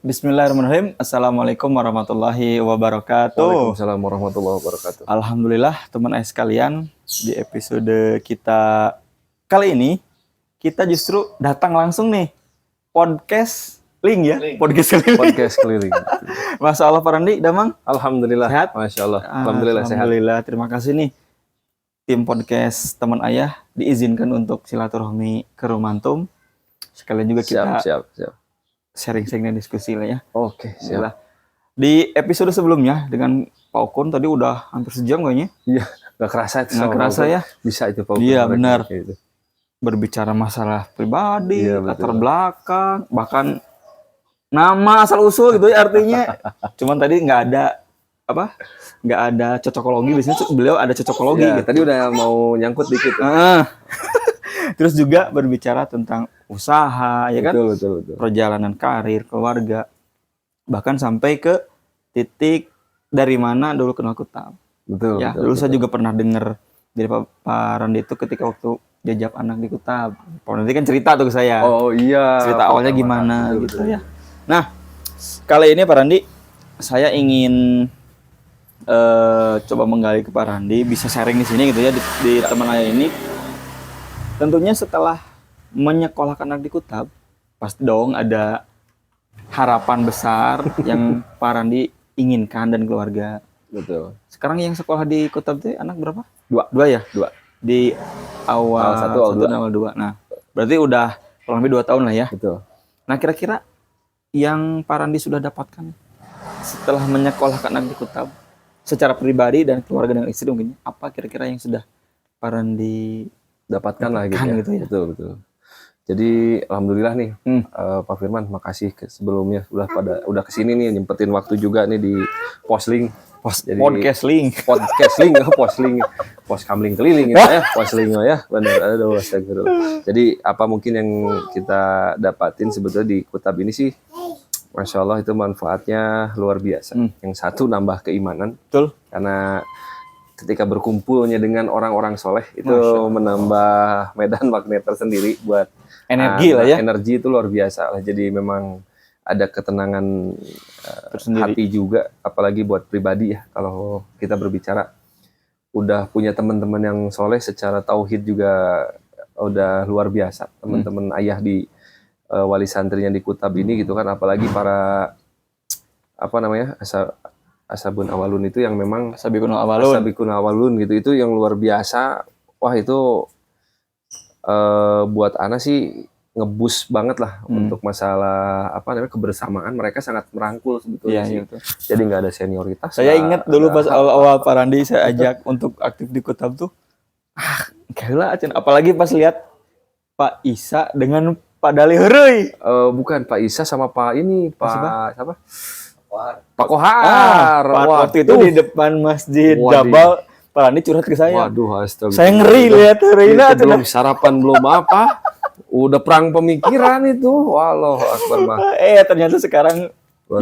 Bismillahirrahmanirrahim. Assalamualaikum warahmatullahi wabarakatuh. Waalaikumsalam warahmatullahi wabarakatuh. Alhamdulillah teman ayah sekalian, di episode kita kali ini kita justru datang langsung nih podcast link ya, Podcast keliling. Masya Allah Pak Randi, Damang. Alhamdulillah. Sehat? Masya Allah. Alhamdulillah sehat. Alhamdulillah, terima kasih nih tim podcast teman ayah diizinkan untuk silaturahmi ke rumah antum. Sekalian juga kita Siap. sharing-sharing dan diskusi lah ya. Oke, siap. Di episode sebelumnya dengan Pak Okun tadi udah hampir sejam kayaknya. Iya, nggak kerasa itu. Nggak kerasa ya. Bisa itu Pak. Iya, mereka, benar. gitu. Berbicara masalah pribadi, Iya, latar betul. belakang, bahkan nama asal usul gitu ya artinya. Cuman tadi nggak ada cocokologi. Biasanya beliau ada cocokologi Ya, gitu. tadi udah mau nyangkut dikit. Terus juga berbicara tentang usaha, ya kan? Betul. Perjalanan karir, keluarga, bahkan sampai ke titik dari mana dulu kenal Kutab. Betul. Ya, dulu saya juga pernah dengar dari Pak Randi itu ketika waktu jajak anak di Kutab. Pak Randi kan cerita tuh ke saya. Oh iya. Cerita awalnya gimana gitu ya. Nah, kali ini Pak Randi, saya ingin coba menggali ke Pak Randi, bisa sharing di sini gitu ya di teman saya ini. Tentunya setelah menyekolahkan anak di Kutab, pasti dong ada harapan besar yang Pak Randi inginkan dan keluarga. Betul. Sekarang yang sekolah di Kutab itu anak berapa? Dua ya? Di awal Awal 1, awal 2. dan awal 2. Nah, berarti udah kurang lebih 2 tahun lah ya. Betul. Nah, kira-kira yang Pak Randi sudah dapatkan setelah menyekolahkan anak di Kutab, secara pribadi dan keluarga dan istri mungkin, apa kira-kira yang sudah Pak Randi Dapatkan lah gitu ya. Betul. Jadi alhamdulillah nih Pak Firman, makasih sebelumnya udah kesini nih, nyempetin waktu juga nih di Posling. podcast link. Poskamling keliling gitu ya, Posling ya, benar. Aduh, astagfirullah. Jadi apa mungkin yang kita dapatin sebetulnya di Kutab ini sih, Masya Allah itu manfaatnya luar biasa. Yang satu nambah keimanan, Betul. karena ketika berkumpulnya dengan orang-orang soleh itu menambah medan magnet tersendiri buat Energi lah ya. Energi itu luar biasa lah. Jadi memang ada ketenangan hati juga, apalagi buat pribadi ya. Kalau kita berbicara udah punya teman-teman yang soleh secara tauhid juga udah luar biasa. Teman-teman ayah di wali santrinya di Kutab ini gitu kan, apalagi para Ashabun Awalun itu yang memang Sabikun Awalun gitu, itu yang luar biasa. Wah itu buat Ana sih ngebus banget lah untuk masalah kebersamaan. Mereka sangat merangkul sebetulnya sih. Betul. Jadi nggak ada senioritas. Saya ingat dulu pas awal-awal Pak Randi saya ajak untuk aktif di Kutab tuh, gila, apalagi pas lihat Pak Isa dengan Pak Dali Heureuy. Bukan Pak Isa sama Pak siapa? Pak Kohar. Waktu itu di depan Masjid Jabal, Pak Randi curhat ke saya. Waduh, astaga. Saya ngeri lihat Reina. Belum sarapan, belum apa. Udah perang pemikiran itu. Wallahu akbar mah. Ternyata sekarang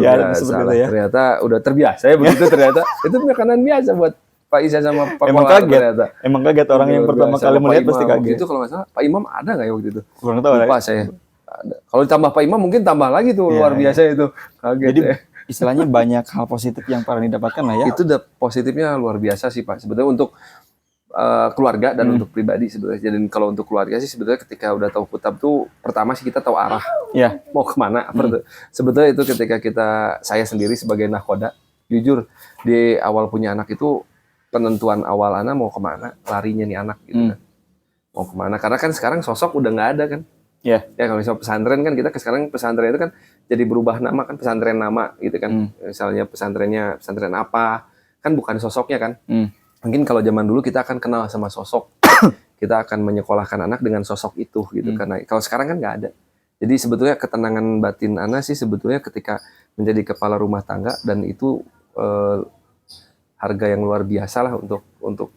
ya seperti itu ya. Ternyata udah terbiasa ya begitu ternyata. Itu makanan biasa buat Pak Isa sama Pak Emang Kohar kaget. ternyata. Emang kaget orang yang pertama kali melihat pasti kaget. Itu kalau nggak salah Pak Imam ada nggak ya waktu itu? Kurang tahu. Lupa saya. Ada. Kalau ditambah Pak Imam mungkin tambah lagi tuh, luar biasa itu. Kaget. Jadi istilahnya banyak hal positif yang Pak Randi dapatkan lah ya. Itu udah positifnya luar biasa sih Pak. Sebetulnya untuk keluarga dan untuk pribadi sebetulnya. Jadi kalau untuk keluarga sih sebetulnya ketika udah tahu Kutab tuh pertama sih kita tahu arah mau kemana. Sebetulnya itu ketika saya sendiri sebagai nahkoda, jujur di awal punya anak itu penentuan awal anak mau kemana, larinya nih anak gitu kan. Mau kemana, karena kan sekarang sosok udah nggak ada kan. Ya kalau misalnya pesantren kan kita sekarang pesantren itu kan jadi berubah nama kan, pesantren nama gitu kan. Misalnya pesantrennya pesantren apa, kan bukan sosoknya kan. Mungkin kalau zaman dulu kita akan kenal sama sosok, kita akan menyekolahkan anak dengan sosok itu gitu. Karena kalau sekarang kan nggak ada. Jadi sebetulnya ketenangan batin Ana sih sebetulnya ketika menjadi kepala rumah tangga, dan itu harga yang luar biasa lah untuk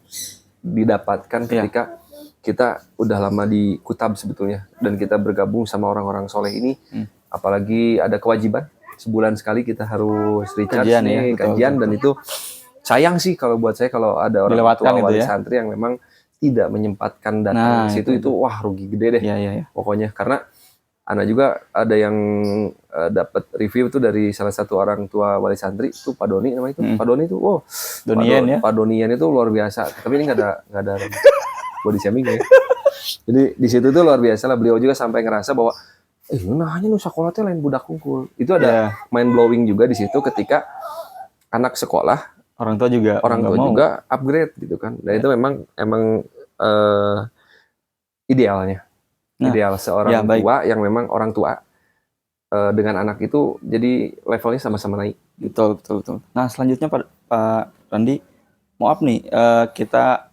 didapatkan ketika kita udah lama di Kutab sebetulnya, dan kita bergabung sama orang-orang soleh ini. Apalagi ada kewajiban sebulan sekali kita harus recharge kajian, dan itu sayang sih kalau buat saya kalau ada orang tua wali santri yang memang tidak menyempatkan datang ke situ, itu wah rugi gede deh. Pokoknya karena Ana juga ada yang dapat review tuh dari salah satu orang tua wali santri tuh Pak Doni namanya itu. Pak Doni tuh, wow, Donian ya. Pak Donian itu luar biasa. Tapi ini nggak ada body shaming ya. Jadi di situ tuh luar biasa lah, beliau juga sampai ngerasa bahwa nahanya nu sekolah teh lain budak hungkul. Itu ada mind blowing juga di situ ketika anak sekolah, orang tua juga upgrade gitu kan. Dan itu emang idealnya. Ideal seorang tua yang memang orang tua dengan anak itu jadi levelnya sama-sama naik. Betul. Nah, selanjutnya Pak Randi, maaf nih, kita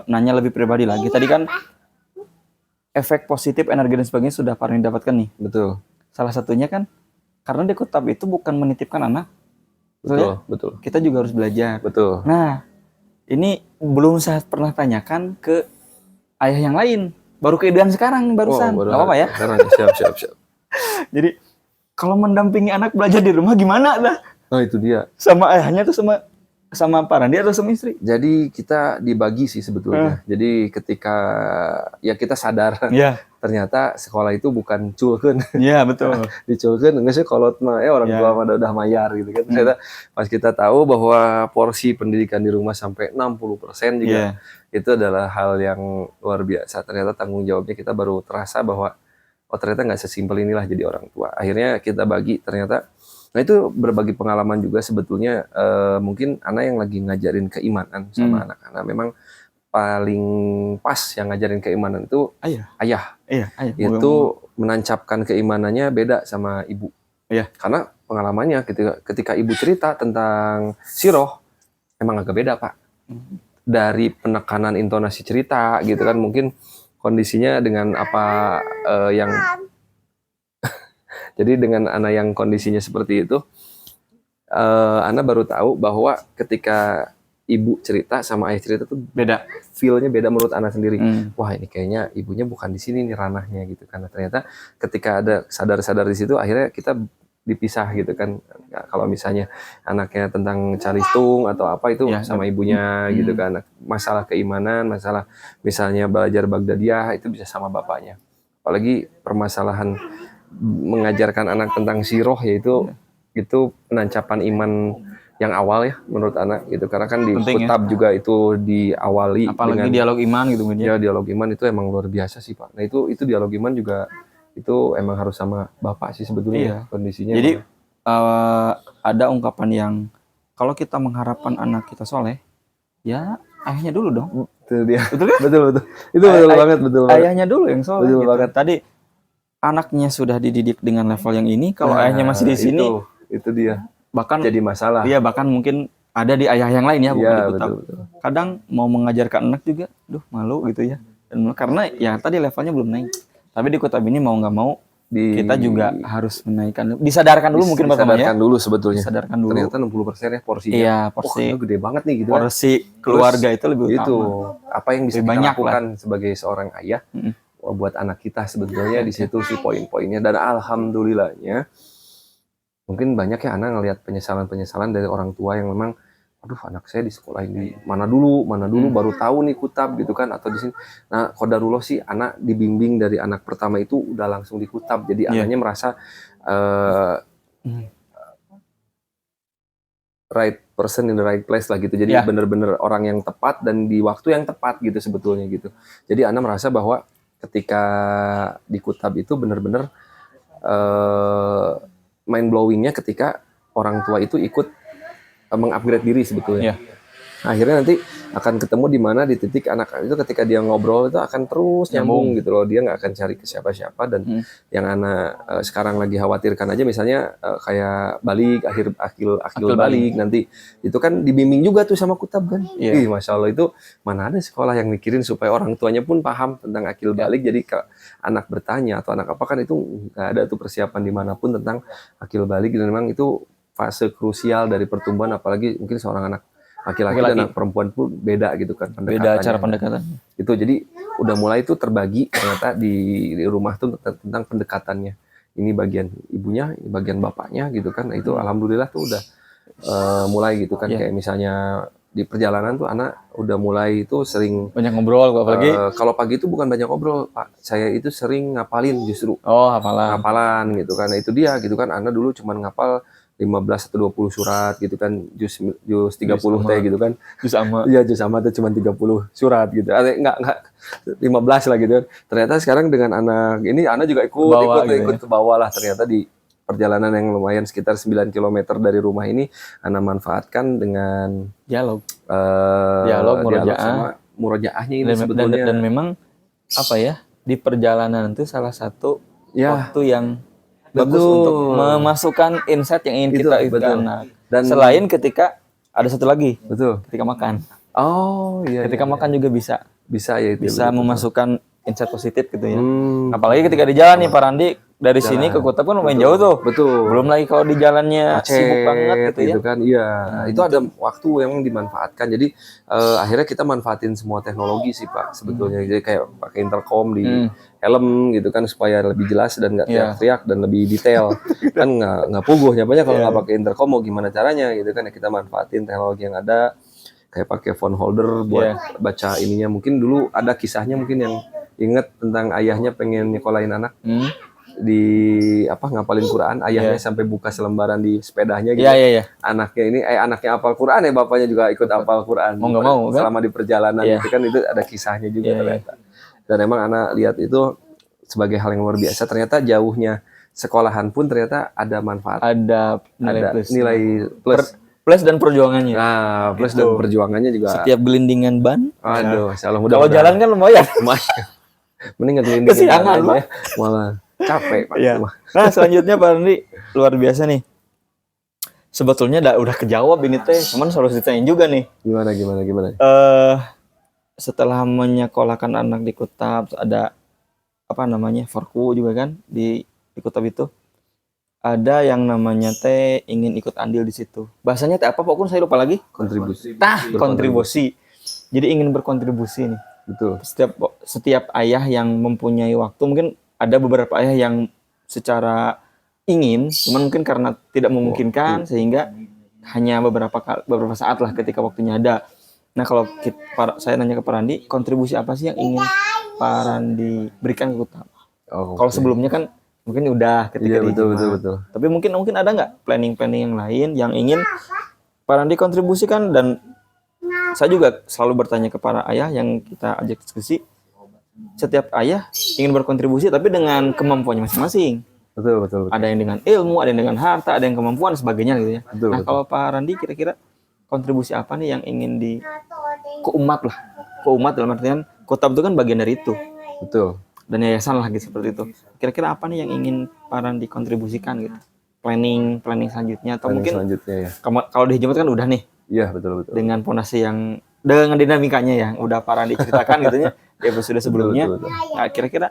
nanya lebih pribadi lagi. Tadi kan efek positif, energi dan sebagainya sudah Pak Randi dapatkan nih. Betul. Salah satunya kan karena di Kutab itu bukan menitipkan anak. Betul. Kita juga harus belajar. Betul. Nah, ini belum saya pernah tanyakan ke ayah yang lain. Baru keidean sekarang barusan. Gak apa-apa ya? Sekarang siap. Jadi kalau mendampingi anak belajar di rumah gimana dah? Oh, itu dia. Sama ayahnya tuh sama Pak Randi atau sama istri? Jadi kita dibagi sih sebetulnya. Jadi ketika ya kita sadar ternyata sekolah itu bukan culkeun. Iya, betul. Diculkeun enggak sih kolot mah orang tua mah udah mayar gitu kan. Ternyata pas kita tahu bahwa porsi pendidikan di rumah sampai 60% juga itu adalah hal yang luar biasa. Ternyata tanggung jawabnya kita baru terasa bahwa ternyata nggak sesimpel inilah jadi orang tua. Akhirnya kita bagi ternyata. Nah itu berbagi pengalaman juga sebetulnya mungkin anak yang lagi ngajarin keimanan sama anak-anak memang paling pas yang ngajarin keimanan itu ayah. Itu menancapkan keimanannya beda sama ibu. Karena pengalamannya ketika ibu cerita tentang siroh emang agak beda Pak. Dari penekanan intonasi cerita gitu kan mungkin kondisinya dengan apa yang jadi dengan anak yang kondisinya seperti itu anak baru tahu bahwa ketika ibu cerita sama ayah cerita tuh beda, feel-nya beda menurut anak sendiri. Wah ini kayaknya ibunya bukan di sini nih ranahnya gitu karena ternyata ketika ada sadar-sadar di situ akhirnya kita dipisah gitu kan. Ya, kalau misalnya anaknya tentang calistung atau apa itu sama ibunya gitu kan. Masalah keimanan, masalah misalnya belajar Baghdadiyah itu bisa sama bapaknya. Apalagi permasalahan mengajarkan anak tentang siroh yaitu itu penancapan iman yang awal ya menurut anak gitu karena kan di Kutab juga itu diawali apalagi dengan dialog iman gitu kan ya dialog iman itu emang luar biasa sih Pak. Nah itu dialog iman juga itu emang harus sama bapak sih sebetulnya kondisinya. Jadi ada ungkapan yang kalau kita mengharapkan anak kita soleh ya ayahnya dulu dong. Betul dia. Betul kan? Betul. Itu betul banget. Ayahnya dulu yang soleh. Betul gitu. banget. Tadi anaknya sudah dididik dengan level yang ini, kalau ayahnya masih di sini, itu dia. Bahkan jadi masalah. Iya, bahkan mungkin ada di ayah yang lain ya, bukan di Kutab. Betul. Kadang mau mengajarkan anak juga, malu gitu ya. Dan karena ya tadi levelnya belum naik. Tapi di Kutab ini mau nggak mau kita juga harus menaikkan, disadarkan dulu mungkin pertama ya. Disadarkan dulu sebetulnya. Disadarkan dulu. Ternyata 60% ya porsinya. Iya, porsi. Itu gede banget nih gitu. Porsi keluarga itu lebih utama. Itu apa yang bisa kita lakukan sebagai seorang ayah buat anak kita sebetulnya di situ sih poin-poinnya. Dan alhamdulillahnya mungkin banyak ya anak ngelihat penyesalan dari orang tua yang memang aduh anak saya di sekolah ini mana dulu baru tahu nih Kutab gitu kan atau di sini. Nah, qadarullah sih anak dibimbing dari anak pertama itu udah langsung di Kutab. Jadi anaknya merasa right person in the right place lah gitu. Jadi bener-bener orang yang tepat dan di waktu yang tepat gitu sebetulnya gitu. Jadi anak merasa bahwa ketika di Kutab itu bener-bener mind blowingnya ketika orang tua itu ikut mengupgrade diri sebetulnya. Akhirnya nanti akan ketemu di mana di titik anak itu ketika dia ngobrol itu akan terus nyambung gitu loh. Dia nggak akan cari ke siapa-siapa dan yang anak sekarang lagi khawatirkan aja misalnya kayak balik akil balik nanti itu kan dibimbing juga tuh sama Kutab kan. Ih, Masya Allah itu mana ada sekolah yang mikirin supaya orang tuanya pun paham tentang akil balik. Jadi anak bertanya atau anak apa kan itu nggak ada tuh persiapan dimanapun tentang akil balik dan memang itu fase krusial dari pertumbuhan apalagi mungkin seorang anak laki-laki dan anak perempuan pun beda gitu kan beda cara pendekatan itu jadi udah mulai tuh terbagi ternyata di rumah tuh tentang pendekatannya ini bagian ibunya ini bagian bapaknya gitu kan nah, itu alhamdulillah tuh udah mulai gitu kan kayak misalnya di perjalanan tuh anak udah mulai itu sering Banyak ngobrol apalagi. Kalau pagi itu bukan banyak ngobrol, Pak. Saya itu sering ngapalin justru. Oh, hafalan. Hafalan gitu kan. Nah, itu dia gitu kan. Anak dulu cuma ngapal 15 atau 20 surat gitu kan. Jus 30 teh gitu kan. Jus sama. Iya, jus sama tuh cuma 30 surat gitu. Enggak 15 lah gitu kan. Ternyata sekarang dengan anak ini anak juga ikut ke bawah lah ternyata di perjalanan yang lumayan sekitar 9 km dari rumah ini Ana manfaatkan dengan dialog murojaah sama murojaahnya ini sebetulnya dan memang apa ya di perjalanan itu salah satu waktu yang bagus untuk memasukkan insight yang ingin kita ke anak. Dan selain ketika ada satu lagi ketika makan. Ketika makan juga bisa ya itu bisa memasukkan insight positif gitu ya. Apalagi ketika di jalan nih Pak Randi dari sini ke Kutap kan lumayan jauh tuh. Belum lagi kalau di jalannya sibuk banget gitu kan. Iya. Itu ada waktu yang dimanfaatkan. Jadi akhirnya kita manfaatin semua teknologi sih Pak sebetulnya. Jadi kayak pakai intercom di helm gitu kan supaya lebih jelas dan nggak teriak-teriak dan lebih detail. Kan nggak puguh nyapanya kalau nggak pakai intercom mau gimana caranya gitu kan. Kita manfaatin teknologi yang ada. Kayak pakai phone holder buat baca ininya. Mungkin dulu ada kisahnya mungkin yang inget tentang ayahnya pengen nyekolahin anak. Di ngapalin Quran, ayahnya sampai buka selembaran di sepedanya gitu. Anaknya ini anaknya hafal Quran ya, bapaknya juga ikut hafal Quran. Mau nggak mau kan? Selama di perjalanan itu kan itu ada kisahnya juga ternyata. Dan emang anak lihat itu sebagai hal yang luar biasa. Ternyata jauhnya sekolahan pun ternyata ada manfaat. Ada nilai plus. Plus dan perjuangannya. Nah, plus dan perjuangannya juga. Setiap gelindingan ban. Aduh, kalau jalan kan lumayan. Mending ngelindingin kesiangan ya. Malah capek Pak. Nah selanjutnya Pak Randi luar biasa nih. Sebetulnya udah kejawab ini teh, cuman harus ditanyain juga nih. Gimana? Setelah menyekolahkan anak di Kutap ada forku juga kan di Kutap itu. Ada yang namanya teh ingin ikut andil di situ. Bahasanya teh apa pokoknya saya lupa lagi. Kontribusi. Kontribusi. Jadi ingin berkontribusi nih. Betul. Setiap ayah yang mempunyai waktu, mungkin ada beberapa ayah yang secara ingin, cuman mungkin karena tidak memungkinkan sehingga hanya beberapa saat lah ketika waktunya ada. Nah kalau saya nanya ke Pak Randi, kontribusi apa sih yang ingin Pak Randi berikan ke Kutap? Kalau sebelumnya kan mungkin udah ketika betul. Tapi mungkin ada nggak planning yang lain yang ingin Pak Randi kontribusikan? Dan saya juga selalu bertanya ke para ayah yang kita ajak diskusi. Setiap ayah ingin berkontribusi tapi dengan kemampuannya masing-masing. Betul. Ada yang dengan ilmu, ada yang dengan harta, ada yang kemampuan sebagainya gitu ya. Betul. Kalau Pak Randi kira-kira kontribusi apa nih yang ingin ke umat lah? Ke umat dalam artian Kutap itu kan bagian dari itu. Betul. Dan yayasan lah gitu seperti itu. Kira-kira apa nih yang ingin Pak Randi kontribusikan gitu? Planning selanjutnya atau mungkin selanjutnya ya. Kalau di Hijimat kan udah nih. Iya, betul. Dengan fondasi yang dengan dinamikanya yang udah Pak Randi ceritakan gitu ya di episode sebelumnya. Betul. Nah, kira-kira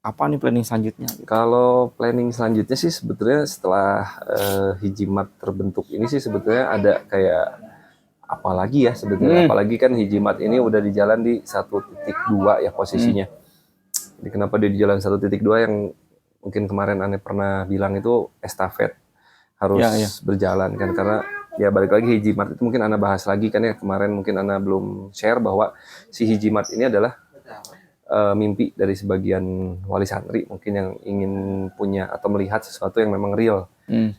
apa nih planning selanjutnya? Gitu? Kalau planning selanjutnya sih sebetulnya setelah Hijimat terbentuk ini sih sebetulnya ada kayak apalagi ya sebetulnya. Apalagi kan Hijimat ini udah di jalan di 1.2 ya posisinya. Jadi kenapa dia di jalan 1.2 yang mungkin kemarin Ane pernah bilang itu estafet harus berjalan kan karena ya balik lagi Hijimat itu mungkin Ana bahas lagi kan ya kemarin mungkin Ana belum share bahwa si Hijimat ini adalah mimpi dari sebagian wali santri mungkin yang ingin punya atau melihat sesuatu yang memang real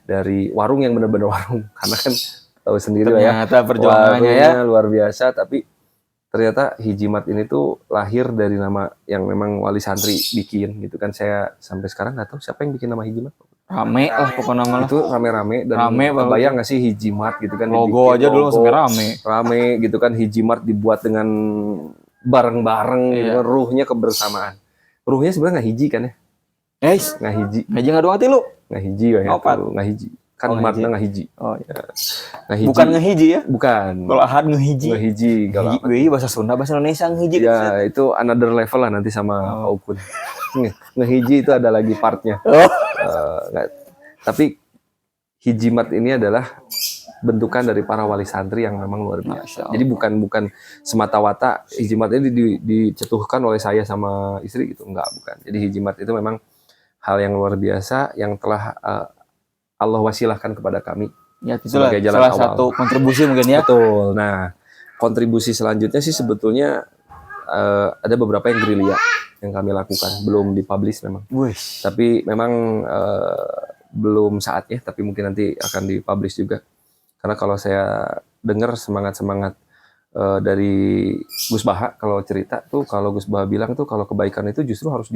dari warung yang benar-benar warung karena kan tahu sendiri ya perjuangannya ya luar biasa tapi ternyata Hijimat ini tuh lahir dari nama yang memang wali santri bikin gitu kan saya sampai sekarang nggak tahu siapa yang bikin nama Hijimat. Rame lah pokoknya nama itu rame-rame dan bayang nggak sih Hijimat gitu kan logo aja dulu sampai rame gitu kan Hijimat dibuat dengan bareng-bareng gitu, ruhnya kebersamaan. Ruhnya sebenarnya nggak hiji kan ya? Nggak hiji. Nggak dua hati lu? Nggak hiji ya. Nggak hiji. Kan makna nggak hiji. Oh iya. Bukan ngehiji ya? Bukan. Kalau ahad ngehiji. Ngehiji. Bahasa Sunda, bahasa Indonesia ngehiji. Ya itu another level lah nanti sama Aukun. Ngehiji itu ada lagi partnya. Tapi Hijimat ini adalah bentukan dari para wali santri yang memang luar biasa. Jadi bukan semata-mata Hijimat ini dicetuhkan oleh saya sama istri gitu, bukan. Jadi Hijimat itu memang hal yang luar biasa yang telah Allah wasilahkan kepada kami Ya, itulah sebagai jalan salah awal. satu kontribusi mungkin ya. Betul. Nah, kontribusi selanjutnya sih sebetulnya ada beberapa yang gerilya yang kami lakukan, belum dipublish memang. Wih. Tapi memang belum saatnya, tapi mungkin nanti akan dipublish juga. Karena kalau saya dengar semangat-semangat dari Gus Baha kalau cerita tuh, kalau Gus Baha bilang tuh kalau kebaikan itu justru harus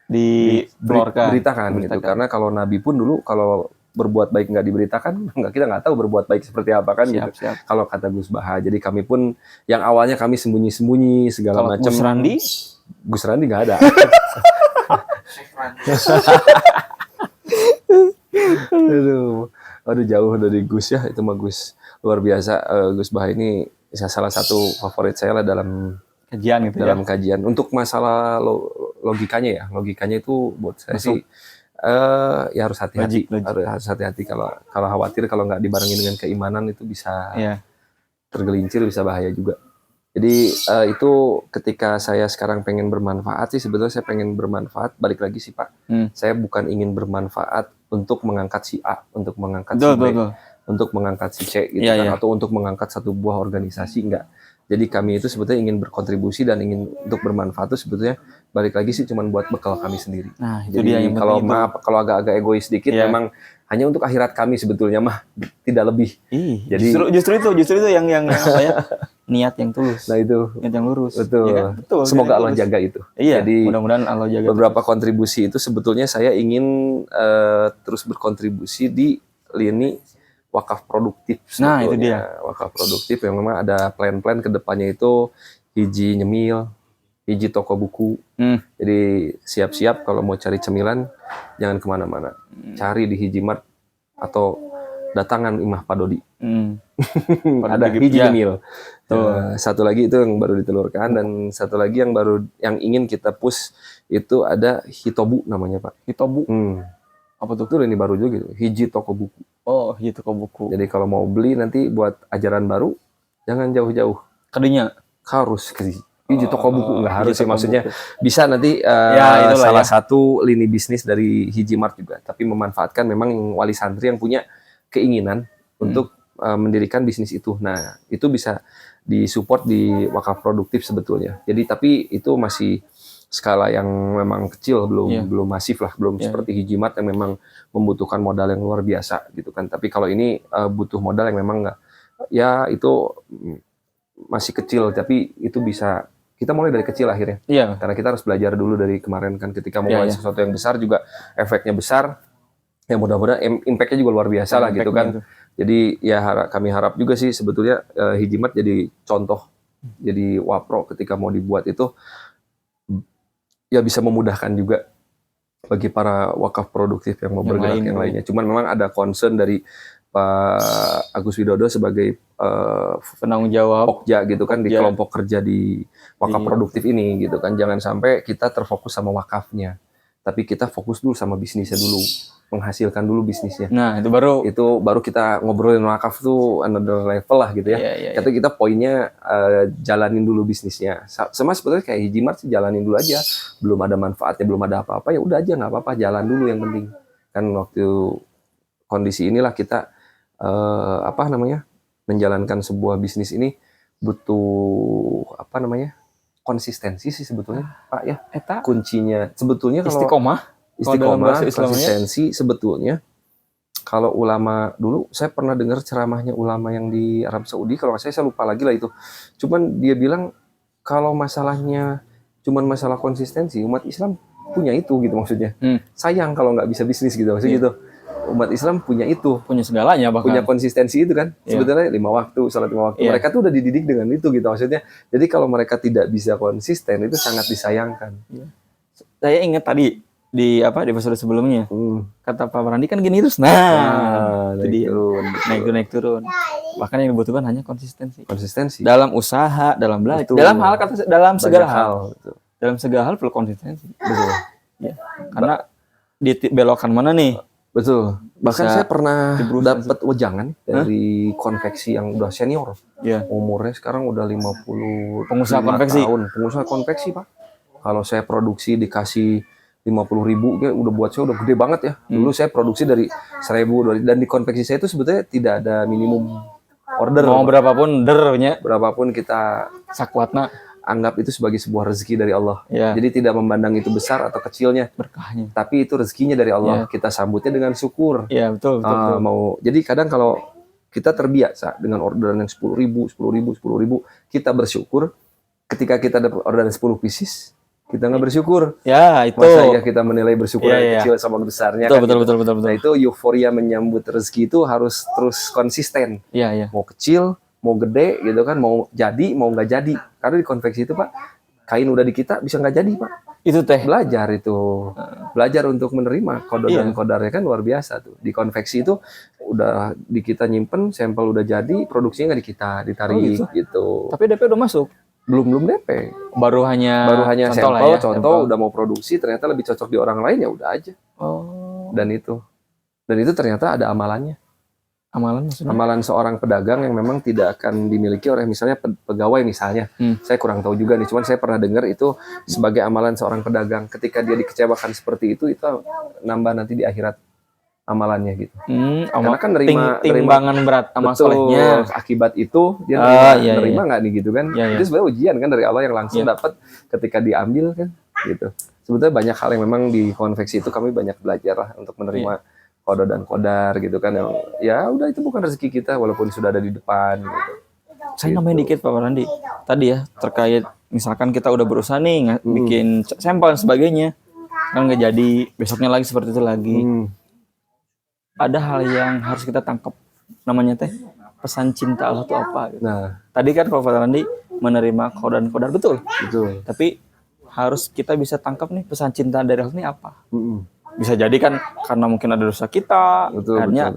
diberitakan gitu. Karena kalau Nabi pun dulu kalau berbuat baik nggak diberitakan, kita nggak tahu berbuat baik seperti apa kan gitu. Kalau kata Gus Baha, jadi kami pun yang awalnya kami sembunyi-sembunyi segala macam. Gus Randi nggak ada. Aduh jauh dari Gus ya, itu mah Gus luar biasa. Gus Baha ini salah satu favorit saya lah dalam kajian gitu dalam kajian. Untuk masalah logikanya itu buat saya sih ya harus hati-hati. Harus hati-hati kalau khawatir kalau nggak dibarengi dengan keimanan itu bisa tergelincir, bisa bahaya juga. Jadi itu ketika saya sekarang pengen bermanfaat sih, sebetulnya saya pengen bermanfaat, balik lagi sih Pak. Saya bukan ingin bermanfaat untuk mengangkat si A, untuk mengangkat si B, untuk mengangkat si C gitu kan, atau untuk mengangkat satu buah organisasi, enggak. Jadi kami itu sebetulnya ingin berkontribusi dan ingin untuk bermanfaat itu sebetulnya balik lagi sih cuman buat bekal kami sendiri. Nah, itu jadi dia yang kalau kalau agak-agak egois dikit memang hanya untuk akhirat kami sebetulnya mah, tidak lebih. Jadi justru itu yang apa ya? Niat yang tulus. Nah itu. Niat yang lurus. Betul. Ya kan? Betul. Semoga Allah jaga itu. Iya. Jadi mudah-mudahan Allah jaga. Beberapa kontribusi itu sebetulnya saya ingin terus berkontribusi di lini wakaf produktif. Nah itu dia. Wakaf produktif yang memang ada plan-plan ke depannya itu hiji nyemil, hiji toko buku. Jadi siap-siap kalau mau cari cemilan jangan kemana-mana. Cari di Hiji Mart atau datangan Imah Pak Dodi. Ada hiji nyemil. Satu lagi itu yang baru ditelurkan dan satu lagi yang ingin kita push itu ada Hitobu namanya Pak. Hitobu. Apa tuh? Itu ini baru juga gitu. Hiji toko buku. Oh, hiji toko buku. Jadi kalau mau beli nanti buat ajaran baru jangan jauh-jauh. Kadinya harus ke hiji toko buku, nggak harus sih maksudnya buku. Bisa nanti salah satu lini bisnis dari Hiji Mart juga, tapi memanfaatkan memang wali santri yang punya keinginan untuk mendirikan bisnis itu. Nah itu bisa disupport di wakaf produktif sebetulnya. Jadi tapi itu masih skala yang memang kecil, belum masif lah, belum seperti Hiji Mart yang memang membutuhkan modal yang luar biasa gitu kan. Tapi kalau ini butuh modal yang memang nggak, ya itu masih kecil, tapi itu bisa kita mulai dari kecil akhirnya. Karena kita harus belajar dulu dari kemarin kan, ketika mulai sesuatu yang besar juga efeknya besar. Ya mudah-mudahan impact-nya juga luar biasa lah gitu kan. Jadi ya kami harap juga sih sebetulnya Hiji Mart jadi contoh, jadi wapro ketika mau dibuat itu ya bisa memudahkan juga bagi para wakaf produktif yang mau bergerak yang lainnya. Cuman memang ada concern dari Pak Agus Widodo sebagai penanggung jawab Pokja gitu kan di kelompok kerja di wakaf produktif ini gitu kan. Jangan sampai kita terfokus sama wakafnya, tapi kita fokus dulu sama bisnisnya dulu, menghasilkan dulu bisnisnya. Nah itu baru kita ngobrolin wakaf tuh another level lah gitu ya. Kita poinnya jalanin dulu bisnisnya. Sama sebetulnya kayak Hiji Mart sih, jalanin dulu aja. Belum ada manfaatnya, belum ada apa-apa, ya udah aja nggak apa-apa, jalan dulu yang penting. Kan waktu kondisi inilah kita menjalankan sebuah bisnis ini butuh konsistensi sih sebetulnya Pak ya. Kuncinya sebetulnya kalau istiqomah, konsistensi sebetulnya. Kalau ulama dulu saya pernah dengar ceramahnya ulama yang di Arab Saudi, kalau nggak saya lupa lagi lah itu. Cuman dia bilang kalau masalahnya cuman masalah konsistensi, umat Islam punya itu gitu maksudnya. Sayang kalau nggak bisa bisnis gitu maksudnya gitu. Umat Islam punya itu, punya segalanya, bahkan punya konsistensi itu kan. Sebetulnya 5 waktu, salat 5 waktu. Mereka tuh udah dididik dengan itu gitu maksudnya. Jadi kalau mereka tidak bisa konsisten itu sangat disayangkan. Saya ingat tadi di episode sebelumnya kata Pak Randi kan gini terus. Naik turun. Bahkan yang dibutuhkan hanya konsistensi dalam usaha, dalam belajar, dalam segala hal. Dalam segala hal perlu konsistensi. Betul. Karena dibelokkan mana nih? Betul. Bahkan saya pernah dapat wejangan dari konveksi yang udah senior. Umurnya sekarang udah 50 pengusaha konveksi. Pengusaha konveksi, Pak. Kalau saya produksi dikasih 50.000 kayak udah buat saya udah gede banget ya. Dulu saya produksi dari 1.000 dan di konveksi saya itu sebetulnya tidak ada minimum order. Mau berapapun dernya Berapapun kita sakwatna anggap itu sebagai sebuah rezeki dari Allah. ya, Jadi tidak memandang itu besar atau kecilnya, berkahnya. tapi itu rezekinya dari Allah. Kita sambutnya dengan syukur. Ya, betul, betul, betul. Jadi kadang kalau kita terbiasa dengan orderan yang 10.000, kita bersyukur. Ketika kita dapat orderan 10 pieces, kita nggak bersyukur. Ya, itu. Masa ya kita menilai bersyukur Iya, yang kecil sama besarnya betul, kan? betul, gitu. betul, betul, betul. Nah itu euforia menyambut rezeki itu harus terus konsisten. Iya, iya. Mau kecil, mau gede gitu kan, mau jadi, mau nggak jadi. Karena di konveksi itu Pak, kain udah di kita bisa nggak jadi Pak. Itu teh. Belajar itu, belajar untuk menerima kode dan kodarnya kan luar biasa tuh. Di konveksi itu udah di kita nyimpen, sampel udah jadi, produksinya nggak di kita, ditarik gitu. Tapi DP udah masuk. Belum DP. Baru hanya contoh sampel, ya, contoh udah mau produksi, ternyata lebih cocok di orang lain ya udah aja. Oh. Dan itu ternyata ada amalannya. Amalan maksudnya? Amalan seorang pedagang yang memang tidak akan dimiliki oleh misalnya pegawai misalnya. Saya kurang tahu juga nih, cuman saya pernah dengar itu sebagai amalan seorang pedagang. Ketika dia dikecewakan seperti itu nambah nanti di akhirat amalannya gitu. Karena kan timbangan berat amal solehnya. Akibat itu dia nerima nggak nih gitu kan? Itu sebenarnya ujian kan dari Allah yang langsung dapat ketika diambil kan gitu. Sebetulnya banyak hal yang memang di konveksi itu kami banyak belajar lah untuk menerima kode dan kodar gitu kan, yang ya udah itu bukan rezeki kita walaupun sudah ada di depan gitu. Saya nambahin dikit Pak Randi tadi ya, terkait misalkan kita udah berusaha nih bikin sampel dan sebagainya kan nggak jadi, besoknya lagi seperti itu lagi. Ada hal yang harus kita tangkap, namanya teh pesan cinta Allah itu apa gitu. Nah tadi kan kalau Pak Randi menerima kode dan kodar betul, tapi harus kita bisa tangkap nih pesan cinta dari Allah ini apa. Bisa jadi kan karena mungkin ada dosa kita, akhirnya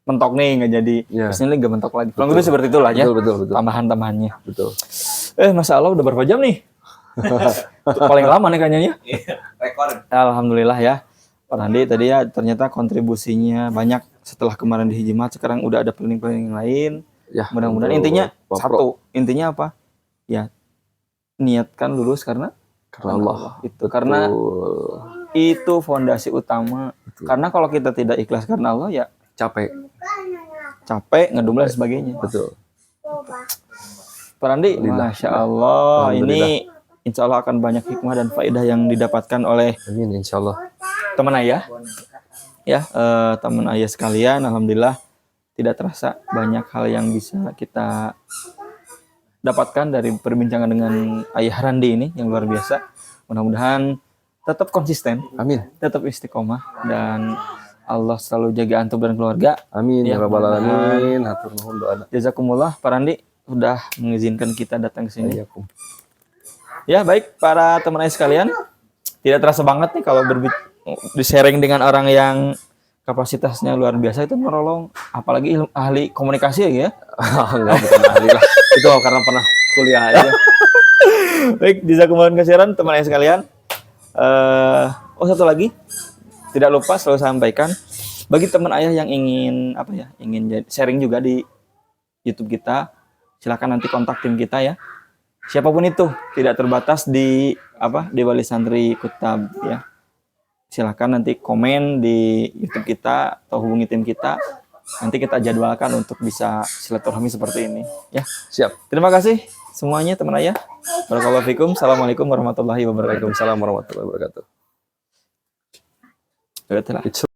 mentok nih nggak jadi, kesini nggak mentok lagi. Kurang lebih seperti itulah ya. Betul. Tambahan-tambahannya. Betul. Masya Allah udah berapa jam nih? Paling lama nih kayaknya ya. Rekor. Alhamdulillah ya. Pak Randi tadi ya ternyata kontribusinya banyak setelah kemarin di Hijimat, sekarang udah ada planning-planning yang lain. Ya, mudah-mudahan intinya apa? Ya niatkan lulus karena Allah. Itu karena itu fondasi utama. Karena kalau kita tidak ikhlas karena Allah ya capek, ngedumel dan sebagainya. Betul. Pak Randi, Masya Allah, ini insya Allah akan banyak hikmah dan faedah yang didapatkan oleh insya Allah teman ayah. Ya, teman ayah sekalian, alhamdulillah tidak terasa banyak hal yang bisa kita dapatkan dari perbincangan dengan ayah Randi ini yang luar biasa. Mudah-mudahan tetap konsisten, amin, tetap istiqomah, dan Allah selalu jaga antum dan keluarga, amin ya rabbal alamin. Hatur nuhun doa. Jazakumullah Pak Randi sudah mengizinkan kita datang ke sini. Ya baik para teman ayah sekalian, tidak terasa banget nih kalau di-sharing dengan orang yang kapasitasnya luar biasa itu menolong, apalagi ahli komunikasi ya. Enggak, bukan ahli lah. Itu karena pernah kuliah aja. Baik, jazakumullah khairan teman ayah sekalian. Satu lagi, tidak lupa selalu sampaikan bagi teman ayah yang ingin sharing juga di YouTube kita, silakan nanti kontak tim kita ya. Siapapun itu, tidak terbatas di Wali Santri Kutab ya. Silakan nanti komen di YouTube kita atau hubungi tim kita. Nanti kita jadwalkan untuk bisa silaturahmi seperti ini ya. Siap. Terima kasih semuanya teman ayah. Barakallahu fikum. Assalamualaikum warahmatullahi wabarakatuh. Waalaikumsalam warahmatullahi wabarakatuh.